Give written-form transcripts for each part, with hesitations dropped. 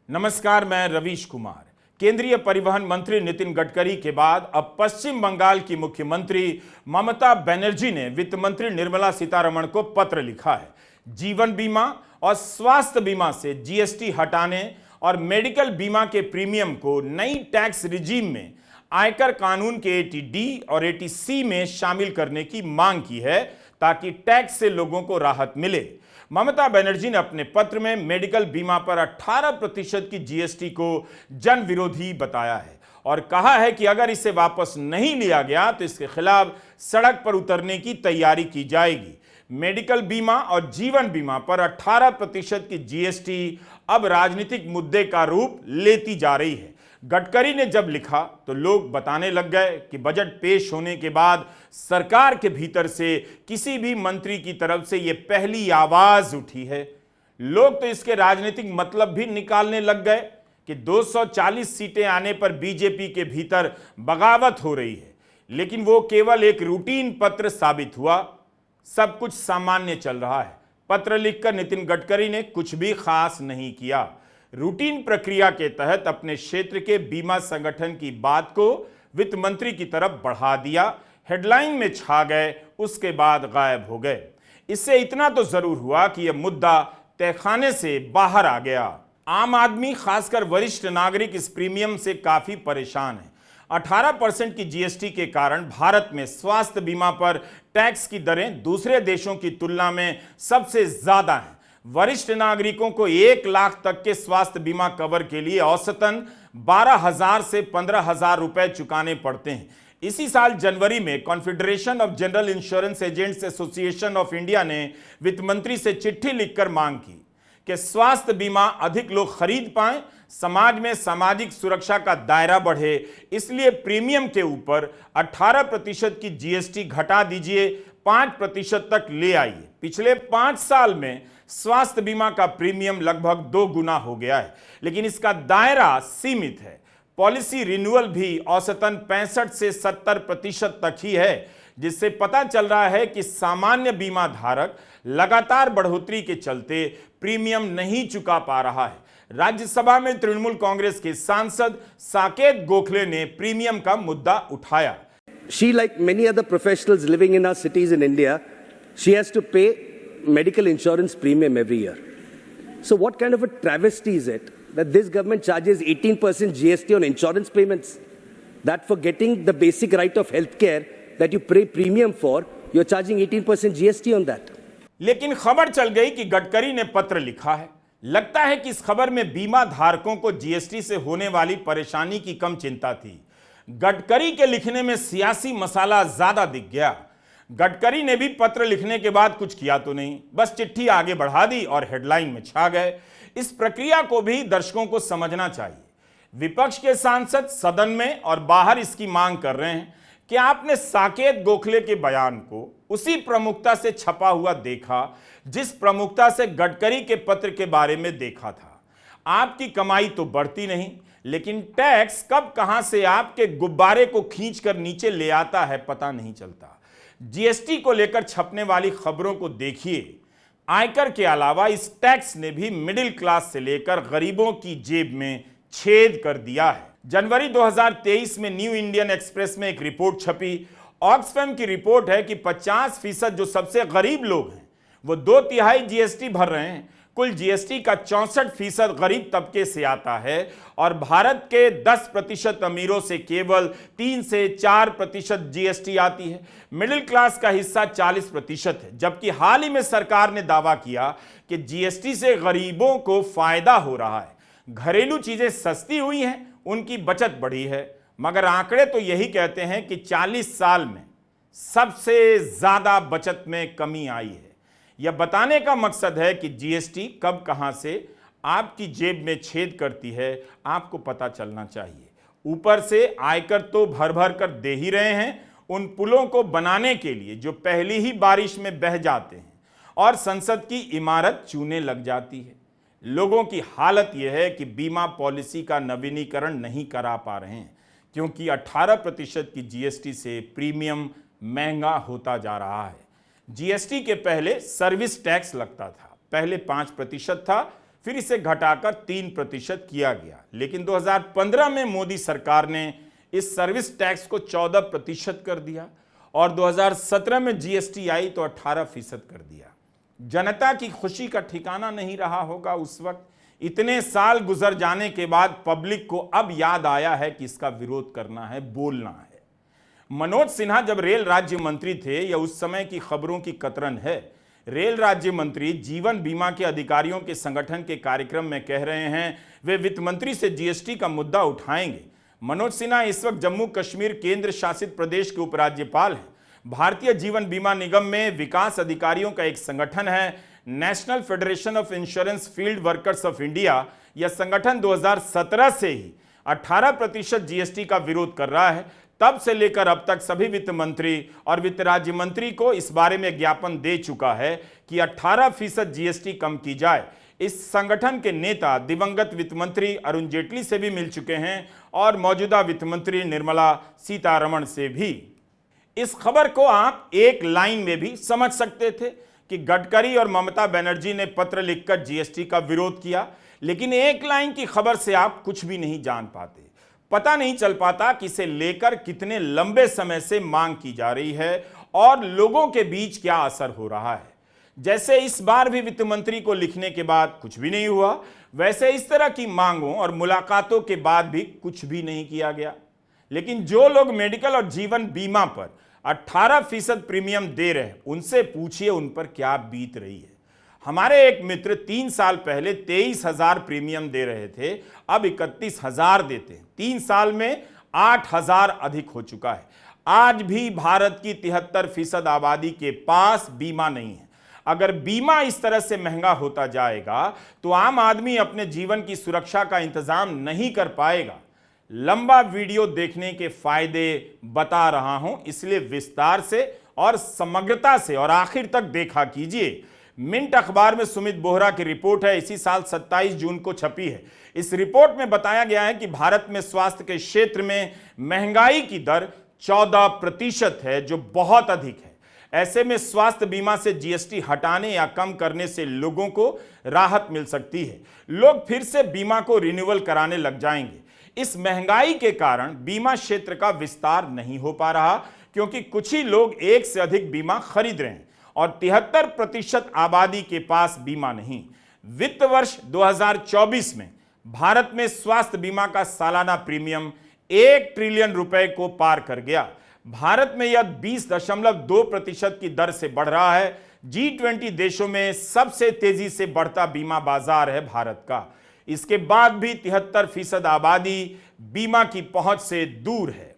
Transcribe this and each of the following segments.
नमस्कार, मैं रवीश कुमार। केंद्रीय परिवहन मंत्री नितिन गडकरी के बाद अब पश्चिम बंगाल की मुख्यमंत्री ममता बनर्जी ने वित्त मंत्री निर्मला सीतारमण को पत्र लिखा है। जीवन बीमा और स्वास्थ्य बीमा से जीएसटी हटाने और मेडिकल बीमा के प्रीमियम को नई टैक्स रिजीम में आयकर कानून के 80D और 80C में शामिल करने की मांग की है ताकि टैक्स से लोगों को राहत मिले। ममता बनर्जी ने अपने पत्र में मेडिकल बीमा पर 18% की जीएसटी को जन विरोधी बताया है और कहा है कि अगर इसे वापस नहीं लिया गया तो इसके खिलाफ सड़क पर उतरने की तैयारी की जाएगी। मेडिकल बीमा और जीवन बीमा पर 18% की जीएसटी अब राजनीतिक मुद्दे का रूप लेती जा रही है। गडकरी ने जब लिखा तो लोग बताने लग गए कि बजट पेश होने के बाद सरकार के भीतर से किसी भी मंत्री की तरफ से यह पहली आवाज उठी है। लोग तो इसके राजनीतिक मतलब भी निकालने लग गए कि 240 सीटें आने पर बीजेपी के भीतर बगावत हो रही है, लेकिन वो केवल एक रूटीन पत्र साबित हुआ। सब कुछ सामान्य चल रहा है। पत्र लिखकर नितिन गडकरी ने कुछ भी खास नहीं किया। रूटीन प्रक्रिया के तहत अपने क्षेत्र के बीमा संगठन की बात को वित्त मंत्री की तरफ बढ़ा दिया, हेडलाइन में छा गए, उसके बाद गायब हो गए। इससे इतना तो जरूर हुआ कि यह मुद्दा तहखाने से बाहर आ गया। आम आदमी, खासकर वरिष्ठ नागरिक, इस प्रीमियम से काफी परेशान है। 18% की जीएसटी के कारण भारत में स्वास्थ्य बीमा पर टैक्स की दरें दूसरे देशों की तुलना में सबसे ज्यादा हैं। वरिष्ठ नागरिकों को 1 लाख तक के स्वास्थ्य बीमा कवर के लिए औसतन 12,000 से 15,000 रुपए चुकाने पड़ते हैं। इसी साल जनवरी में confederation of general insurance agents association of India ने वित्त मंत्री से चिट्ठी लिखकर मांग की कि स्वास्थ्य बीमा अधिक लोग खरीद पाएं, समाज में सामाजिक सुरक्षा का दायरा बढ़े, इसलिए प्रीमियम के ऊपर 18% की जीएसटी घटा दीजिए, 5% तक ले आइए। पिछले 5 साल में स्वास्थ्य बीमा का प्रीमियम लगभग 2 गुना हो गया है, लेकिन इसका दायरा सीमित है। पॉलिसी रिन्यूअल भी औसतन 65 से 70% तक ही है, जिससे पता चल रहा है कि सामान्य बीमा धारक लगातार बढ़ोतरी के चलते प्रीमियम नहीं चुका पा रहा है। राज्यसभा में तृणमूल कांग्रेस के सांसद साकेत गोखले ने प्रीमियम का मुद्दा उठाया। She, like many other professionals living in our cities in India, she has to pay medical insurance premium every year. So what kind of a travesty is it that this government charges 18% GST on insurance payments? That for getting the basic right of healthcare that you pay premium for, you're charging 18% GST on that. लेकिन खबर चल गई कि गडकरी ने पत्र लिखा है। लगता है कि इस खबर में बीमा धारकों को जीएसटी से होने वाली परेशानी की कम चिंता थी। गडकरी के लिखने में सियासी मसाला ज्यादा दिख गया। गडकरी ने भी पत्र लिखने के बाद कुछ किया तो नहीं, बस चिट्ठी आगे बढ़ा दी और हेडलाइन में छा गए। इस प्रक्रिया को भी दर्शकों को समझना चाहिए। विपक्ष के सांसद सदन में और बाहर इसकी मांग कर रहे हैं कि आपने साकेत गोखले के बयान को उसी प्रमुखता से छपा हुआ देखा जिस प्रमुखता से गडकरी के पत्र के बारे में देखा था। आपकी कमाई तो बढ़ती नहीं, लेकिन टैक्स कब कहां से आपके गुब्बारे को खींचकर नीचे ले आता है पता नहीं चलता। जीएसटी को लेकर छपने वाली खबरों को देखिए। आयकर के अलावा इस टैक्स ने भी मिडिल क्लास से लेकर गरीबों की जेब में छेद कर दिया है। जनवरी 2023 में न्यू इंडियन एक्सप्रेस में एक रिपोर्ट छपी। ऑक्सफैम की रिपोर्ट है कि 50% जो सबसे गरीब लोग हैं वो 2/3 जीएसटी भर रहे हैं। कुल जीएसटी का 64% गरीब तबके से आता है और भारत के 10% अमीरों से केवल 3 से 4% जीएसटी आती है। मिडिल क्लास का हिस्सा 40% है, जबकि हाल ही में सरकार ने दावा किया कि जीएसटी से गरीबों को फायदा हो रहा है। घरेलू चीजें सस्ती हुई हैं, उनकी बचत बढ़ी है, मगर आंकड़े तो यही कहते हैं कि 40 साल में सबसे ज्यादा बचत में कमी आई है। यह बताने का मकसद है कि जीएसटी कब कहां से आपकी जेब में छेद करती है, आपको पता चलना चाहिए। ऊपर से आयकर तो भर भर कर दे ही रहे हैं उन पुलों को बनाने के लिए जो पहली ही बारिश में बह जाते हैं और संसद की इमारत चूने लग जाती है। लोगों की हालत यह है कि बीमा पॉलिसी का नवीनीकरण नहीं करा पा रहे हैं, क्योंकि 18% की जीएसटी से प्रीमियम महंगा होता जा रहा है। जीएसटी के पहले सर्विस टैक्स लगता था, पहले 5% था, फिर इसे घटाकर 3% किया गया। लेकिन 2015 में मोदी सरकार ने इस सर्विस टैक्स को 14% कर दिया और 2017 में जीएसटी आई तो 18% कर दिया। जनता की खुशी का ठिकाना नहीं रहा होगा उस वक्त। इतने साल गुजर जाने के बाद पब्लिक को अब याद आया है कि इसका विरोध करना है, बोलना है। मनोज सिन्हा जब रेल राज्य मंत्री थे, यह उस समय की खबरों की कतरन है। रेल राज्य मंत्री जीवन बीमा के अधिकारियों के संगठन के कार्यक्रम में कह रहे हैं वे वित्त मंत्री से जीएसटी का मुद्दा उठाएंगे। मनोज सिन्हा इस वक्त जम्मू कश्मीर केंद्र शासित प्रदेश के उपराज्यपाल हैं। भारतीय जीवन बीमा निगम में विकास अधिकारियों का एक संगठन है, national federation of insurance field workers of India. यह संगठन 2017 से ही 18% जीएसटी का विरोध कर रहा है। तब से लेकर अब तक सभी वित्त मंत्री और वित्त राज्य मंत्री को इस बारे में ज्ञापन दे चुका है कि 18% जीएसटी कम की जाए। इस संगठन के नेता दिवंगत वित्त मंत्री अरुण जेटली से भी मिल चुके हैं और मौजूदा वित्त मंत्री निर्मला सीतारमण से भी। इस खबर को आप एक लाइन में भी समझ सकते थे कि गडकरी और ममता बनर्जी ने पत्र लिखकर जीएसटी का विरोध किया, लेकिन एक लाइन की खबर से आप कुछ भी नहीं जान पाते। पता नहीं चल पाता कि इसे लेकर कितने लंबे समय से मांग की जा रही है और लोगों के बीच क्या असर हो रहा है। जैसे इस बार भी वित्त मंत्री को लिखने के बाद कुछ भी नहीं हुआ, वैसे इस तरह की मांगों और मुलाकातों के बाद भी कुछ भी नहीं किया गया। लेकिन जो लोग मेडिकल और जीवन बीमा पर 18% प्रीमियम दे रहे हैं, उनसे पूछिए उन पर क्या बीत रही है। हमारे एक मित्र 3 साल पहले 23,000 प्रीमियम दे रहे थे, अब 31,000 देते हैं। 3 साल में 8,000 अधिक हो चुका है। आज भी भारत की 73% आबादी के पास बीमा नहीं है। अगर बीमा इस तरह से महंगा होता जाएगा तो आम आदमी अपने जीवन की सुरक्षा का इंतजाम नहीं कर पाएगा। लंबा वीडियो देखने के फायदे बता रहा हूं, इसलिए विस्तार से और समग्रता से और आखिर तक देखा कीजिए। मिंट अखबार में सुमित बोहरा की रिपोर्ट है, इसी साल 27 जून को छपी है। इस रिपोर्ट में बताया गया है कि भारत में स्वास्थ्य के क्षेत्र में महंगाई की दर 14% है, जो बहुत अधिक है। ऐसे में स्वास्थ्य बीमा से जीएसटी हटाने या कम करने से लोगों को राहत मिल सकती है। लोग फिर से बीमा को रिन्यूअल कराने लग जाएंगे। इस महंगाई के कारण बीमा क्षेत्र का विस्तार नहीं हो पा रहा, क्योंकि कुछ ही लोग एक से अधिक बीमा खरीद रहे हैं और 73% आबादी के पास बीमा नहीं। वित्त वर्ष 2024 में भारत में स्वास्थ्य बीमा का सालाना प्रीमियम 1 ट्रिलियन रुपए को पार कर गया। भारत में यह 20.2% की दर से बढ़ रहा है। G20 देशों में सबसे तेजी से बढ़ता बीमा बाजार है भारत का। इसके बाद भी 73% आबादी बीमा की पहुंच से दूर है।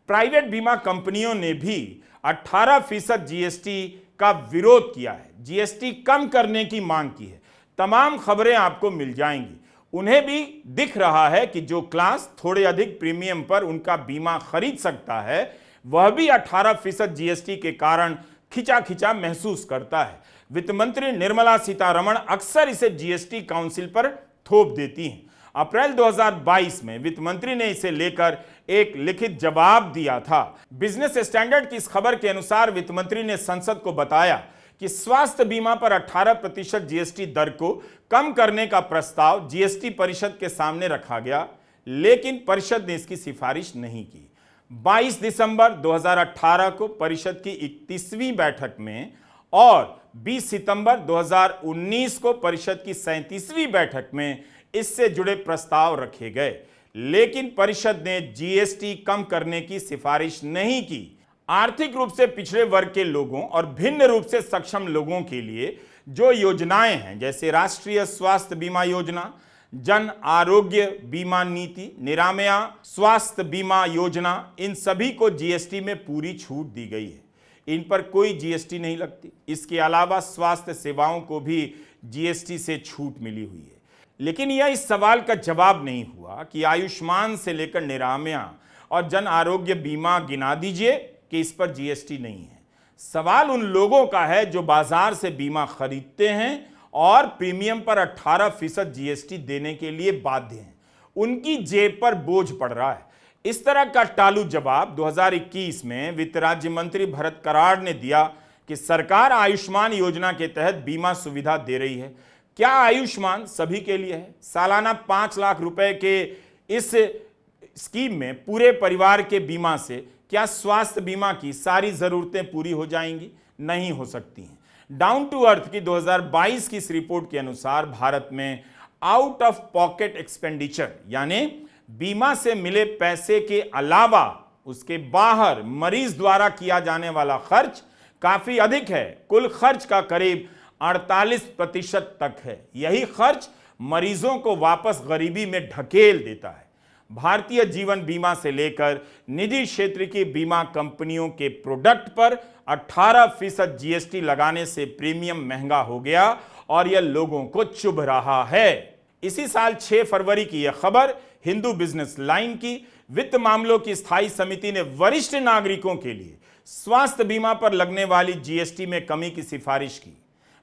प्राइवेट बीमा कंपनियों ने भी 18% जीएसटी का विरोध किया है, जीएसटी कम करने की मांग की है। तमाम खबरें आपको मिल जाएंगी। उन्हें भी दिख रहा है कि जो क्लास थोड़े अधिक प्रीमियम पर उनका बीमा खरीद सकता है, वह भी 18% जीएसटी के कारण खिंचा महसूस करता है। वित्त मंत्री निर्मला सीतारमण अक्सर इसे जीएसटी काउंसिल पर थोप देती हैं। अप्रैल 2022 में वित्त मंत्री ने इसे लेकर एक लिखित जवाब दिया था। बिजनेस स्टैंडर्ड की इस खबर के अनुसार वित्त मंत्री ने संसद को बताया कि स्वास्थ्य बीमा पर 18% जीएसटी दर को कम करने का प्रस्ताव जीएसटी परिषद के सामने रखा गया, लेकिन परिषद ने इसकी सिफारिश नहीं की। 22 दिसंबर 2018 को परिषद की 31वीं बैठक में और 20 सितंबर 2019 को परिषद की 37वीं बैठक में इससे जुड़े प्रस्ताव रखे गए, लेकिन परिषद ने जीएसटी कम करने की सिफारिश नहीं की। आर्थिक रूप से पिछड़े वर्ग के लोगों और भिन्न रूप से सक्षम लोगों के लिए जो योजनाएं हैं, जैसे राष्ट्रीय स्वास्थ्य बीमा योजना, जन आरोग्य बीमा नीति, निरामया स्वास्थ्य बीमा योजना, इन सभी को जीएसटी में पूरी छूट दी गई है। इन पर कोई जीएसटी नहीं लगती। इसके अलावा स्वास्थ्य सेवाओं को भी जीएसटी से छूट मिली हुई है। लेकिन यह इस सवाल का जवाब नहीं हुआ कि आयुष्मान से लेकर निरामया और जन आरोग्य बीमा गिना दीजिए कि इस पर जीएसटी नहीं है। सवाल उन लोगों का है जो बाजार से बीमा खरीदते हैं और प्रीमियम पर 18% जीएसटी देने के लिए बाध्य हैं। उनकी जेब पर बोझ पड़ रहा है। इस तरह का टालू जवाब 2021 में वित्त राज्य मंत्री भरत कराड़ ने दिया कि सरकार आयुष्मान योजना के तहत बीमा सुविधा दे रही है। क्या आयुष्मान सभी के लिए है? सालाना 5 लाख रुपए के इस स्कीम में पूरे परिवार के बीमा से क्या स्वास्थ्य बीमा की सारी जरूरतें पूरी हो जाएंगी? नहीं हो सकती हैं। डाउन टू अर्थ की 2022 की इस रिपोर्ट के अनुसार भारत में आउट ऑफ पॉकेट एक्सपेंडिचर यानी बीमा से मिले पैसे के अलावा उसके बाहर मरीज द्वारा किया जाने वाला खर्च काफी अधिक है। कुल खर्च का करीब 48% तक है। यही खर्च मरीजों को वापस गरीबी में ढकेल देता है। भारतीय जीवन बीमा से लेकर निजी क्षेत्र की बीमा कंपनियों के प्रोडक्ट पर 18% जीएसटी लगाने से प्रीमियम महंगा हो गया और यह लोगों को चुभ रहा है। इसी साल 6 फरवरी की यह खबर हिंदू बिजनेस लाइन की। वित्त मामलों की स्थायी समिति ने वरिष्ठ नागरिकों के लिए स्वास्थ्य बीमा पर लगने वाली जीएसटी में कमी की सिफारिश की।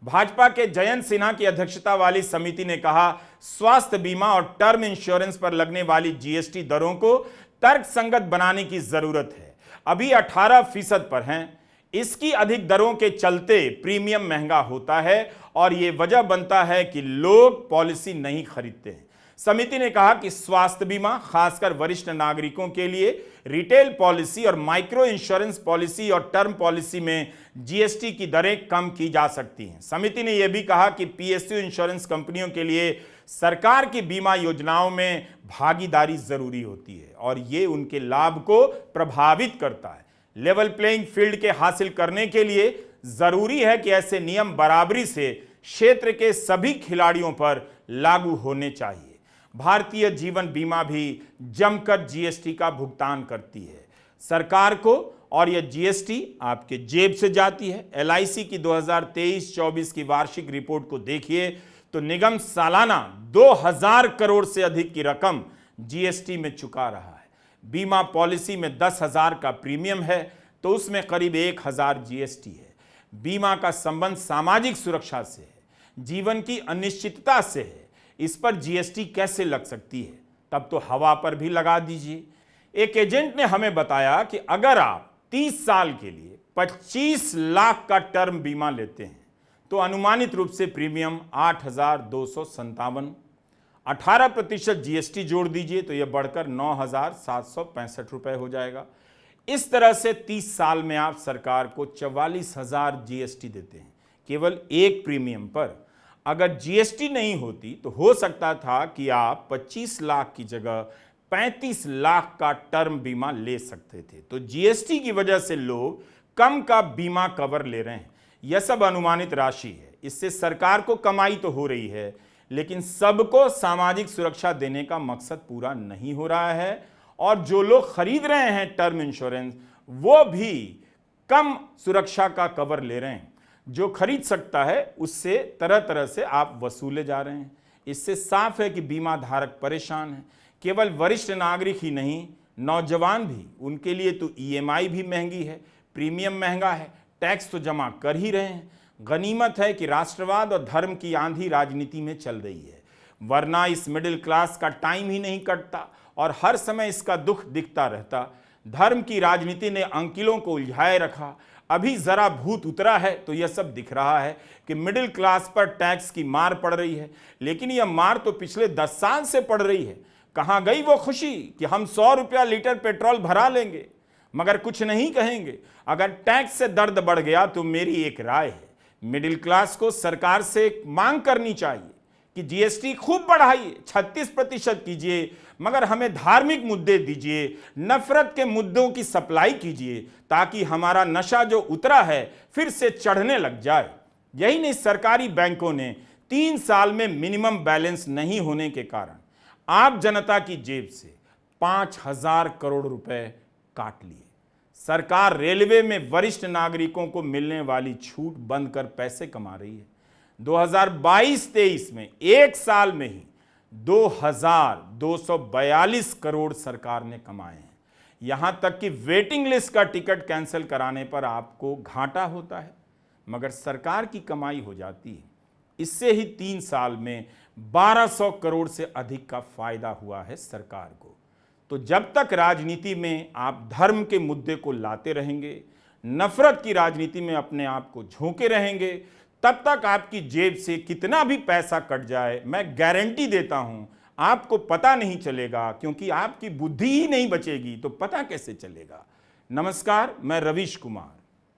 भाजपा के जयंत सिन्हा की अध्यक्षता वाली समिति ने कहा, स्वास्थ्य बीमा और टर्म इंश्योरेंस पर लगने वाली जीएसटी दरों को तर्कसंगत बनाने की जरूरत है। अभी 18% पर हैं। इसकी अधिक दरों के चलते प्रीमियम महंगा होता है और यह वजह बनता है कि लोग पॉलिसी नहीं खरीदते हैं। समिति ने कहा कि स्वास्थ्य बीमा खासकर वरिष्ठ नागरिकों के लिए रिटेल पॉलिसी और माइक्रो इंश्योरेंस पॉलिसी और टर्म पॉलिसी में जीएसटी की दरें कम की जा सकती हैं। समिति ने यह भी कहा कि पीएसयू इंश्योरेंस कंपनियों के लिए सरकार की बीमा योजनाओं में भागीदारी जरूरी होती है और ये उनके लाभ को प्रभावित करता है। लेवल प्लेइंग फील्ड के हासिल करने के लिए जरूरी है कि ऐसे नियम बराबरी से क्षेत्र के सभी खिलाड़ियों पर लागू होने चाहिए। भारतीय जीवन बीमा भी जमकर जीएसटी का भुगतान करती है सरकार को और यह जीएसटी आपके जेब से जाती है। एलआईसी की 2023-24 की वार्षिक रिपोर्ट को देखिए तो निगम सालाना 2000 करोड़ से अधिक की रकम जीएसटी में चुका रहा है। बीमा पॉलिसी में 10,000 का प्रीमियम है तो उसमें करीब 1,000 जीएसटी है। बीमा का संबंध सामाजिक सुरक्षा से है, जीवन की अनिश्चितता से है। इस पर जीएसटी कैसे लग सकती है? तब तो हवा पर भी लगा दीजिए। एक एजेंट ने हमें बताया कि अगर आप 30 साल के लिए 25 लाख का टर्म बीमा लेते हैं तो अनुमानित रूप से प्रीमियम 8,257, 18% जीएसटी जोड़ दीजिए तो यह बढ़कर 9,765 रुपए हो जाएगा। इस तरह से 30 साल में आप सरकार को 44,000 जीएसटी देते हैं केवल एक प्रीमियम पर। अगर जीएसटी नहीं होती तो हो सकता था कि आप 25 लाख की जगह 35 लाख का टर्म बीमा ले सकते थे। तो जीएसटी की वजह से लोग कम का बीमा कवर ले रहे हैं। यह सब अनुमानित राशि है। इससे सरकार को कमाई तो हो रही है लेकिन सबको सामाजिक सुरक्षा देने का मकसद पूरा नहीं हो रहा है और जो लोग खरीद रहे हैं टर्म इंश्योरेंस वो भी कम सुरक्षा का कवर ले रहे हैं। जो खरीद सकता है उससे तरह तरह से आप वसूले जा रहे हैं। इससे साफ है कि बीमा धारक परेशान है। केवल वरिष्ठ नागरिक ही नहीं, नौजवान भी, उनके लिए तो ईएमआई भी महंगी है, प्रीमियम महंगा है, टैक्स तो जमा कर ही रहे हैं। गनीमत है कि राष्ट्रवाद और धर्म की आंधी राजनीति में चल रही है, वरना इस मिडिल क्लास का टाइम ही नहीं कटता और हर समय इसका दुख दिखता रहता। धर्म की राजनीति ने अंकिलों को उलझाए रखा। अभी जरा भूत उतरा है तो यह सब दिख रहा है कि मिडिल क्लास पर टैक्स की मार पड़ रही है, लेकिन यह मार तो पिछले 10 साल से पड़ रही है। कहां गई वो खुशी कि हम 100 रुपया लीटर पेट्रोल भरा लेंगे मगर कुछ नहीं कहेंगे। अगर टैक्स से दर्द बढ़ गया तो मेरी एक राय है, मिडिल क्लास को सरकार से मांग करनी चाहिए कि जीएसटी खूब बढ़ाइए, 36% कीजिए, मगर हमें धार्मिक मुद्दे दीजिए, नफरत के मुद्दों की सप्लाई कीजिए ताकि हमारा नशा जो उतरा है फिर से चढ़ने लग जाए। यही नहीं, सरकारी बैंकों ने 3 साल में मिनिमम बैलेंस नहीं होने के कारण आप जनता की जेब से 5,000 करोड़ रुपए काट लिए। सरकार रेलवे में वरिष्ठ नागरिकों को मिलने वाली छूट बंद कर पैसे कमा रही है। 2022-23 में एक साल में ही 2,242 करोड़ सरकार ने कमाए हैं। यहां तक कि वेटिंग लिस्ट का टिकट कैंसिल कराने पर आपको घाटा होता है मगर सरकार की कमाई हो जाती है। इससे ही 3 साल में 1200 करोड़ से अधिक का फायदा हुआ है सरकार को। तो जब तक राजनीति में आप धर्म के मुद्दे को लाते रहेंगे, नफरत की राजनीति में अपने आप को झोंके रहेंगे, तब तक आपकी जेब से कितना भी पैसा कट जाए, मैं गारंटी देता हूं आपको पता नहीं चलेगा, क्योंकि आपकी बुद्धि ही नहीं बचेगी तो पता कैसे चलेगा। नमस्कार, मैं रवीश कुमार।